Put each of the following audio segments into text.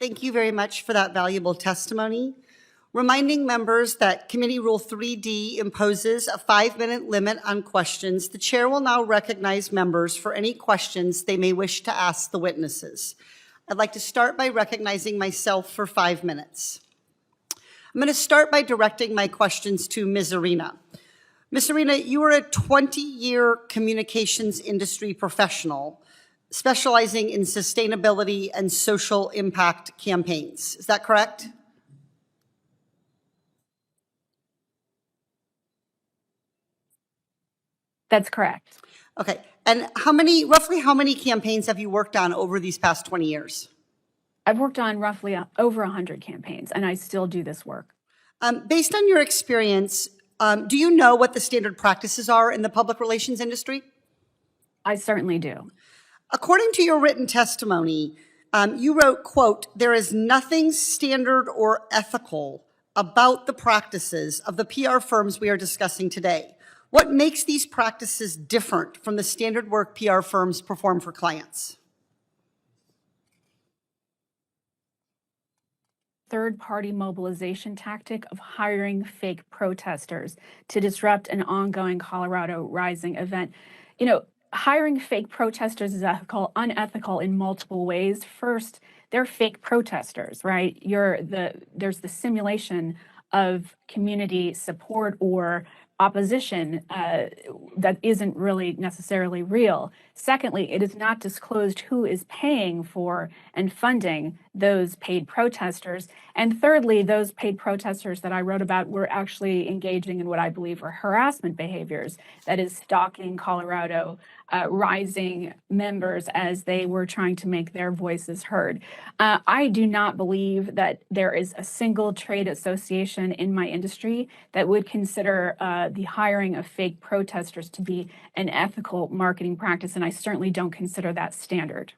Thank you very much for that valuable testimony. Reminding members that Committee Rule 3D imposes a 5-minute limit on questions, the chair will now recognize members for any questions they may wish to ask the witnesses. I'd like to start by recognizing myself for 5 minutes. I'm going to start by directing my questions to Ms. Arena. Ms. Arena, you are a 20-year communications industry professional specializing in sustainability and social impact campaigns. Is that correct? That's correct. Okay, and roughly how many campaigns have you worked on over these past 20 years? I've worked on roughly over 100 campaigns, and I still do this work. Based on your experience, do you know what the standard practices are in the public relations industry? I certainly do. According to your written testimony, you wrote, quote, "There is nothing standard or ethical about the practices of the PR firms we are discussing today. What makes these practices different from the standard work PR firms perform for clients?" Third-party mobilization tactic of hiring fake protesters to disrupt an ongoing Colorado Rising event. You know, hiring fake protesters is unethical in multiple ways. First, they're fake protesters, right? There's the simulation of community support or opposition that isn't really necessarily real. Secondly, it is not disclosed who is paying for and funding those paid protesters. And thirdly, those paid protesters that I wrote about were actually engaging in what I believe are harassment behaviors, that is stalking Colorado Rising members as they were trying to make their voices heard. I do not believe that there is a single trade association in my industry that would consider the hiring of fake protesters to be an ethical marketing practice, and I certainly don't consider that standard.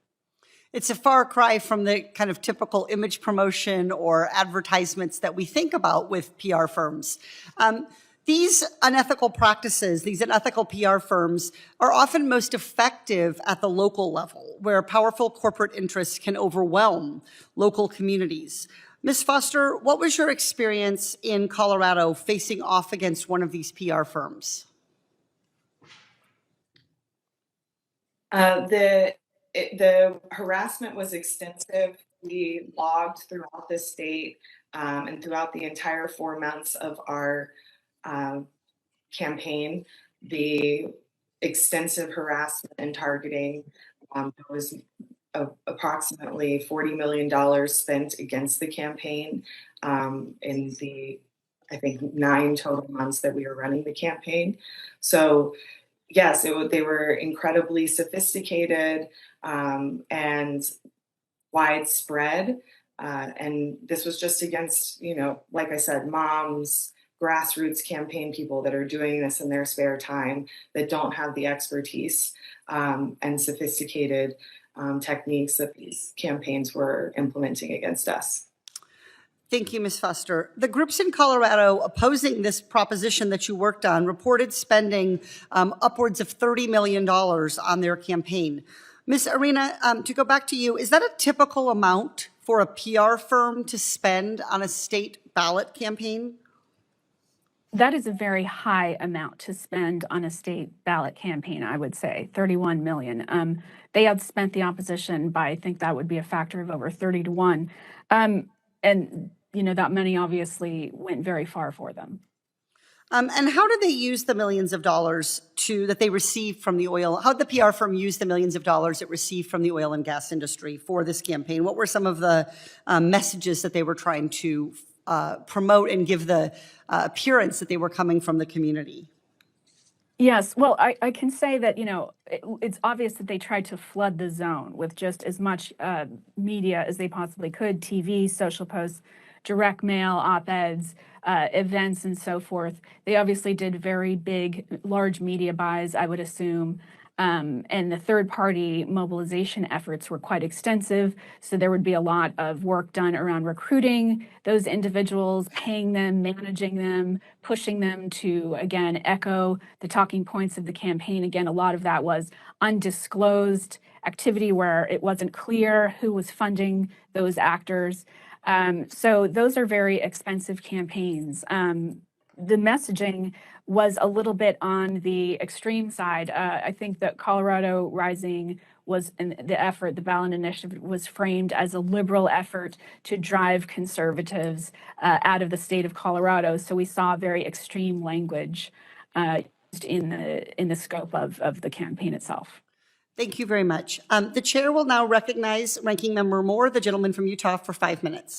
It's a far cry from the kind of typical image promotion or advertisements that we think about with PR firms. These unethical practices, these unethical PR firms, are often most effective at the local level, where powerful corporate interests can overwhelm local communities. Ms. Foster, what was your experience in Colorado facing off against one of these PR firms? The harassment was extensive. We logged throughout the state and throughout the entire 4 months of our campaign, the extensive harassment and targeting. There was approximately $40 million spent against the campaign in the, I think, 9 total months that we were running the campaign. So yes, they were incredibly sophisticated and widespread. And this was just against, like I said, moms, grassroots campaign people that are doing this in their spare time, that don't have the expertise and sophisticated techniques that these campaigns were implementing against us. Thank you, Ms. Foster. The groups in Colorado opposing this proposition that you worked on reported spending upwards of $30 million on their campaign. Ms. Arena, to go back to you, is that a typical amount for a PR firm to spend on a state ballot campaign? That is a very high amount to spend on a state ballot campaign, I would say, $31 million. They outspent the opposition by, I think that would be a factor of over 30 to 1. And, that money obviously went very far for them. And how did they use the millions of dollars that they received from the oil? How did the PR firm use the millions of dollars it received from the oil and gas industry for this campaign? What were some of the messages that they were trying to promote and give the appearance that they were coming from the community? Yes, well, I can say that, it's obvious that they tried to flood the zone with just as much media as they possibly could, TV, social posts, direct mail, op-eds, events, and so forth. They obviously did very big, large media buys, I would assume. And the third-party mobilization efforts were quite extensive, so there would be a lot of work done around recruiting those individuals, paying them, managing them, pushing them to, again, echo the talking points of the campaign. Again, a lot of that was undisclosed activity where it wasn't clear who was funding those actors. So those are very expensive campaigns. The messaging was a little bit on the extreme side. I think that Colorado Rising was the ballot initiative was framed as a liberal effort to drive conservatives out of the state of Colorado. So we saw very extreme language used in the scope of the campaign itself. Thank you very much. The chair will now recognize Ranking Member Moore, the gentleman from Utah, for 5 minutes.